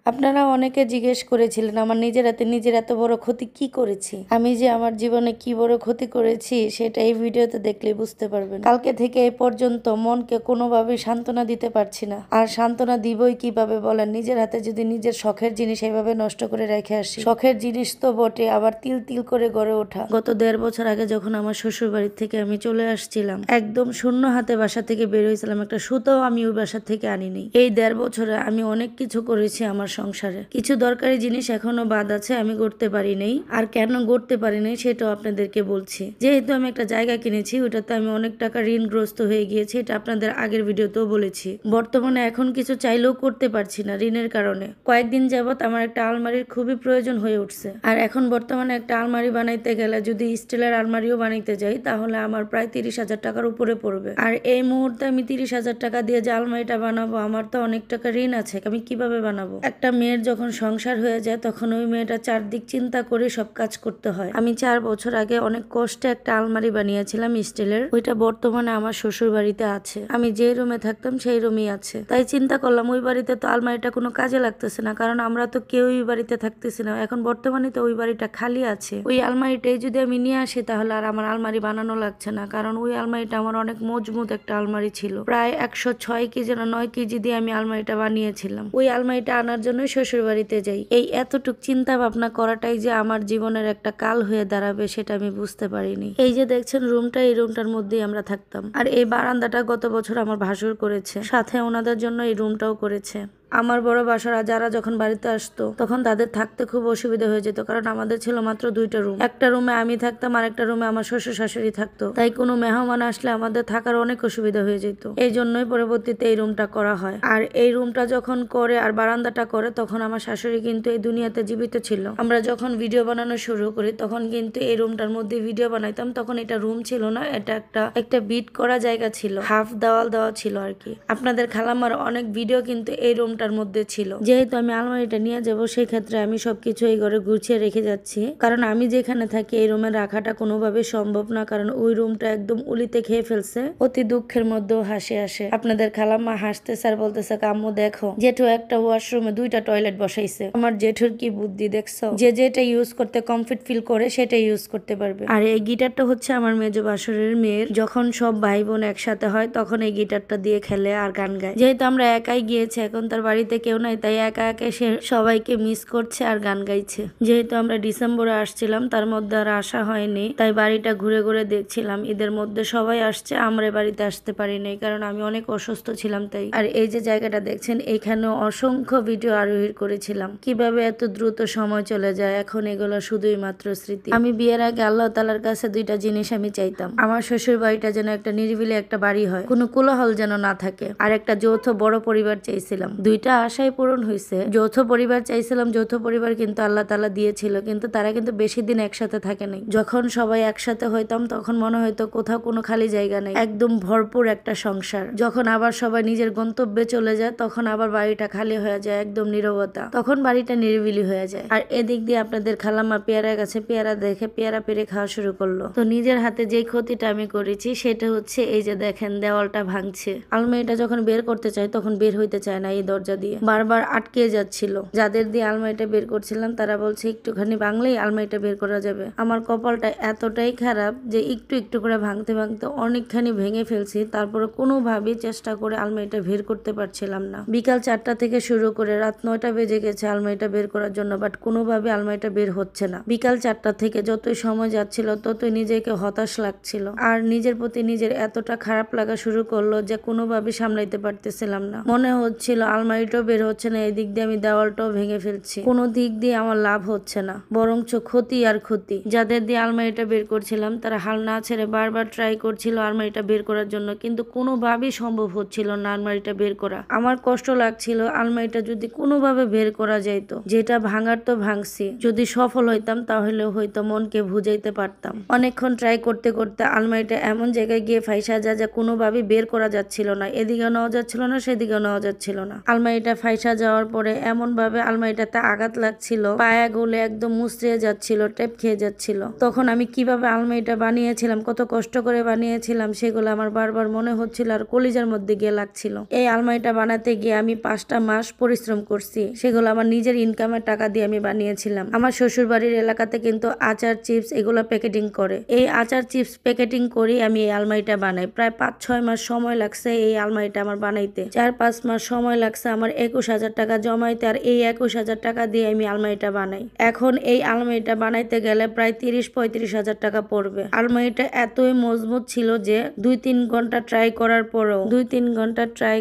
আপনারা অনেকে জিজ্ঞেস করেছিলেন আমার নিজের হাতে নিজের এত বড় ক্ষতি কি করেছি। আমি যে আমার জীবনে কি বড় ক্ষতি করেছি সেটা এই ভিডিওতে দেখলেই বুঝতে পারবেন। কালকে থেকে এ পর্যন্ত মনকে কোনোভাবেই সান্ত্বনা দিতে পারছি না। আর সান্ত্বনা দিবই কিভাবে বলেন, নিজের হাতে যদি নিজের শখের জিনিস এভাবে নষ্ট করে রেখে আসি। শখের জিনিস তো বটে, আবার তিল তিল করে গড়ে ওঠা। গত 1.5 বছর আগে যখন আমার শ্বশুর বাড়ির থেকে আমি চলে আসছিলাম, একদম শূন্য হাতে বাসা থেকে বের হয়েছিলাম, একটা সুতাও আমি ওই বাসা থেকে আনিনি। এই 1.5 বছরে আমি অনেক কিছু করেছি আমার সংসারে। কিছু দরকারি জিনিস এখনো বাদ আছে, আমি গড়তে পারি নাই। আর কেন গড়তে পারি নাই সেটাও আপনাদেরকে বলছি। যেহেতু আমি একটা জায়গা কিনেছি, ওটাতে আমি অনেক টাকা ঋণগ্রস্ত হয়ে গিয়েছি, এটা আপনাদের আগের ভিডিওতেও বলেছি। বর্তমানে এখন কিছু চাইলেও করতে পারছি না ঋণের কারণে। কয়েকদিন যাবত আমার একটা আলমারির খুবই প্রয়োজন হয়ে উঠছে। আর এখন বর্তমানে একটা আলমারি বানাইতে গেলে, যদি স্টিলের আলমারিও বানাইতে যাই, তাহলে আমার প্রায় 30,000 টাকার উপরে পড়বে। আর এই মুহূর্তে আমি 30,000 টাকা দিয়ে যে আলমারিটা বানাবো, আমার তো অনেক টাকা ঋণ আছে, আমি কিভাবে বানাবো? একটা মেয়ের যখন সংসার হয়ে যায় তখন ওই মেয়েটা চারদিক চিন্তা করে সব কাজ করতে হয়। আমি 4 বছর আগে অনেক কষ্টে একটা আলমারি বানিয়েছিলাম স্টিলের, ওইটা বর্তমানে আমার শ্বশুর বাড়িতে আছে। আমি যে রুমে থাকতাম সেই রুমেই আছে। তাই চিন্তা করলাম ওই বাড়িতে তো আলমারিটা কোনো কাজে লাগতেছে না, কারণ আমরা তো কেউই বাড়িতে থাকতেছি না। এখন বর্তমানে তো ওই বাড়িটা খালি আছে। ওই আলমারিটাই যদি আমি নিয়ে আসি তাহলে আর আমার আলমারি বানানো লাগছে না, কারণ ওই আলমারিটা আমার অনেক মজবুত একটা আলমারি ছিল। প্রায় 106 কেজি না 9 কেজি দিয়ে আমি আলমারিটা বানিয়েছিলাম। ওই আলমারিটা আনার জন্য শ্বশুর বাড়িতে যাই। এই এতটুক চিন্তা ভাবনা করাটাই যে আমার জীবনের একটা কাল হয়ে দাঁড়াবে সেটা আমি বুঝতে পারিনি। এই যে দেখছেন রুমটা, এই রুমটার মধ্যেই আমরা থাকতাম। আর এই বারান্দাটা গত বছর আমার ভাসুর করেছে, সাথে ওনাদের জন্য এই রুমটাও করেছে। আমার বড় বাসারা যারা যখন বাড়িতে আসতো তখন তাদের থাকতে খুব অসুবিধা হয়ে যেত, কারণ আমাদের ছিল মাত্র 2টা রুম। একটা রুমে আমি থাকতাম আর একটা রুমে আমার শ্বশুর শাশুড়ি থাকতো। তাই কোনো মেহমান আসলে আমাদের থাকার অনেক অসুবিধা হয়ে যেত। এই জন্যই পরবর্তীতে এই রুমটা করা হয়। আর এই রুমটা যখন করে আর বারান্দাটা করে তখন আমার শাশুড়ি কিন্তু এই দুনিয়াতে জীবিত ছিল। আমরা যখন ভিডিও বানানো শুরু করি তখন কিন্তু এই রুমটার মধ্যে ভিডিও বানাইতাম। তখন এটা রুম ছিল না, এটা একটা বিট করা জায়গা ছিল, হাফ দেওয়াল দেওয়া ছিল আর কি। আপনাদের খালাম্মার অনেক ভিডিও কিন্তু এই রুমটার মধ্যে ছিল। যেহেতু আমি আলমারিটা নিয়ে যাব, সেই ক্ষেত্রে আমি সবকিছু এই ঘরে গুছিয়ে রেখে যাচ্ছি, কারণ আমি যেখানে থাকি এই রুমে রাখাটা কোনোভাবে সম্ভব না, কারণ ওই রুমটা একদম উলিতে খেয়ে ফেলছে। অতি দুঃখের মধ্যেও হাসি আসে। আপনাদের খালাম্মা হাসতেছে আর বলতেছে, আম্মু দেখো জেঠু একটা ওয়াশরুমে 2টা টয়লেট বসাইছে। আমার জেঠুর কি বুদ্ধি দেখছো, যে যেটা ইউজ করতে কমফিট ফিল করে সেটা ইউজ করতে পারবে। আর এই গিটারটা হচ্ছে আমার মেজ বাসরের মেয়ের। যখন সব ভাই বোন একসাথে হয় তখন এই গিটারটা দিয়ে খেলে আর গান গায়। যেহেতু আমরা একাই গিয়েছি, এখন তার বাড়িতে কেউ নাই, তাই একা একা সে সবাইকে মিস করছে আর গান গাইছে। যেহেতু আমরা ডিসেম্বরে আসছিলাম, তার মধ্যে আর আসা হয়নি, তাই বাড়িটা ঘুরে ঘুরে দেখছিলাম। ঈদের মধ্যে সবাই আসছে, আমরা বাড়িতে আসতে পারিনি, কারণ আমি অনেক অসুস্থ ছিলাম তাই। আর এই যে জায়গাটা দেখছেন, এখানে অসংখ্য ভিডিও আরোহী করেছিলাম। কিভাবে এত দ্রুত সময় চলে যায়, এখন এগুলো শুধুই মাত্র স্মৃতি। আমি বিয়ের আগে আল্লাহ তাআলার কাছে 2টা জিনিস আমি চাইতাম। আমার শ্বশুর বাড়িটা যেন একটা নিরিবিলি একটা বাড়ি হয়, কোনো কোলাহল যেন না থাকে, আর একটা যৌথ বড় পরিবার চাইছিলাম। 2টা আশাই পূরণ হয়েছে। যৌথ পরিবার চাইছিলাম, যৌথ পরিবার কিন্তু আল্লাহ তাআলা দিয়েছিল, কিন্তু তারা কিন্তু বেশি দিন একসাথে থাকে নাই। যখন সবাই একসাথে হইতাম তখন মনে হইতো কোথাও কোনো খালি জায়গা নেই, একদম ভরপুর একটা সংসার। যখন আবার সবাই নিজের গন্তব্যে চলে যায় তখন আবার বাড়িটা খালি হয়ে যায়, একদম নীরবতা, তখন বাড়িটা নিরিবিলি হয়ে যায়। আর এদিক দিয়ে আপনাদের খালাম্মা পেয়ারা গাছে পেয়ারা দেখে পেয়ারা পেরে খাওয়া শুরু করলো। তো নিজের হাতে যে ক্ষতিটা আমি করেছি সেটা হচ্ছে এই যে দেখেন দেওয়ালটা ভাঙছে। আলমারিটা যখন বের করতে চাই তখন বের হইতে চায় না, এই দরজা দিয়ে বারবার আটকে যাচ্ছিল। যাদের দিয়ে আলমারিটা বের করছিলাম তারা বলছে একটুখানি ভাঙলেই আলমারিটা বের করা যাবে। আমার কপালটা এতটাই খারাপ যে একটু একটু করে ভাঙতে ভাঙতে অনেকখানি ভেঙে ফেলছি, তারপরে কোনোভাবেই চেষ্টা করে আলমারিটা বের করতে পারছিলাম না। বিকাল 4টা থেকে শুরু করে রাত 9টা বেজে গেছে আলমারিটা বের করার জন্য, বাট কোনোভাবে আলমারিটা বের হচ্ছে না। বিকাল 4টা থেকে যতই সময় যাচ্ছিল ততই নিজেকে হতাশ লাগছিল, আর নিজের প্রতি নিজের এতটা খারাপ লাগা শুরু করলো যে কোনোভাবে সামলাইতে পারতেছিলাম না। মনে হচ্ছিল আলমারিটাও বের হচ্ছে না, এদিক দিয়ে আমি দেওয়ালটাও ভেঙে ফেলছি, কোনো দিক দিয়ে আমার লাভ হচ্ছে না, বরঞ্চ ক্ষতি আর ক্ষতি। যাদের দিয়ে আলমারিটা বের করছিলাম তারা হাল না ছেড়ে বারবার ট্রাই করছিল আলমারিটা বের করার জন্য, কিন্তু কোনোভাবেই সম্ভব হচ্ছিল না আলমারিটা বের করা। আমার কষ্ট লাগছিল, আলমারিটা যদি কোনোভাবে বের করা যাইতো, যেটা ভাঙার তো ভাঙছি, যদি সফল হইতাম তাহলে হয়তো মনকে বুঝাইতে পারতাম। অনেকক্ষণ ট্রাই করতে করতে আলমারিটা এমন জায়গায় গিয়ে ফাইসা যা কোনোভাবেই বের করা যাচ্ছিল না, এদিকে নেওয়া যাচ্ছিল না সেদিকে নেওয়া যাচ্ছিল না। আলমারিটা ফাইসা যাওয়ার পরে এমন ভাবে আলমারিটাতে আঘাত লাগছিল, পায়া গলে একদম মুচড়ে যাচ্ছিল, টেপ খেয়ে যাচ্ছিল। তখন আমি কিভাবে আলমারিটা বানিয়েছিলাম, কত কষ্ট করে বানিয়েছিলাম, সেগুলো আমার বারবার মনে হচ্ছিল আর কলিজার মধ্যে গিয়ে লাগছিল। এই আলমারিটা বানাতে গিয়ে আমি 5টা মাস পরিশ্রম করছি, সেগুলো আমার নিজের ইনকামের টাকা দিয়ে আমি বানিয়েছিলাম। আমার শ্বশুর বাড়ির এলাকাতে কিন্তু আচার চিপস এগুলো প্যাকেটিং করে, এই আচার চিপস প্যাকেটিং করি আমি এই আলমারিটা বানাই। প্রায় 5-6 মাস সময় লাগছে এই আলমারিটা আমার বানাইতে, 4-5 মাস সময় লাগছে আমার 21,000 টাকা জমাইতে, আর এই 21,000 টাকা দিয়ে আমি আলমারিটা বানাই। এখন এই আলমারিটা বানাইতে গেলে প্রায় 30-35,000 টাকা পড়বে। আলমারিটা এতই মজবুত ছিল যে 2-3 ঘন্টা ট্রাই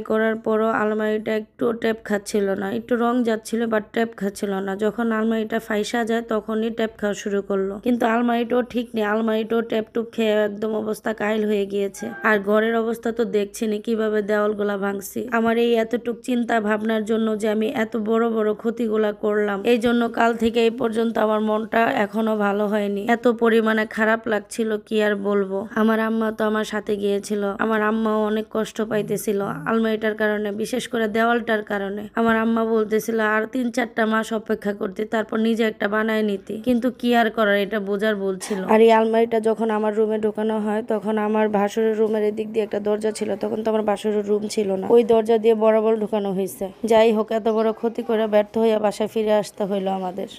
করার পরও আলমারিটা একটু টেপ খাচ্ছিল না, একটু রং যাচ্ছিল বাট টেপ খাচ্ছিল না। যখন আলমারিটা ফাইসা যায় তখনই টেপ খাওয়া শুরু করলো, কিন্তু আলমারিটাও ঠিক নেই, আলমারিটাও টেপ টুপ খেয়ে একদম অবস্থা কাহিল হয়ে গিয়েছে। আর ঘরের অবস্থা তো দেখছিনি কিভাবে দেওয়ালগুলা ভাঙছি। আমার এই এতটুক চিন্তা ভাবনার জন্য যে আমি এত বড় বড় ক্ষতিগুলা করলাম, এই জন্য কাল থেকে এই পর্যন্ত আমার মনটা এখনো ভালো হয়নি, এত পরিমাণে খারাপ লাগছিল কি আর বলবো। আমার আম্মা তো আমার সাথে গিয়েছিল, আমার আম্মাও অনেক কষ্ট পাইতেছিল আলমারিটার কারণে, বিশেষ করে দেওয়ালটার কারণে। আমার আম্মা বলতেছিল আর 3-4টা মাস অপেক্ষা করতে, তারপর নিজে একটা বানায় নিতে, কিন্তু কি আর করার, এটা বোঝার বলছিল। আর এই আলমারিটা যখন আমার রুমে ঢোকানো হয় তখন আমার ভাসুরের রুমের এদিক দিয়ে একটা দরজা ছিল, তখন তো আমার ভাসুরের রুম ছিল না, ওই দরজা দিয়ে বরাবর ঢোকানো হয়েছে। যাই হোক, এত বড় ক্ষতি করে ব্যর্থ হইয়া বাসায় ফিরে আসতে হইলো আমাদের।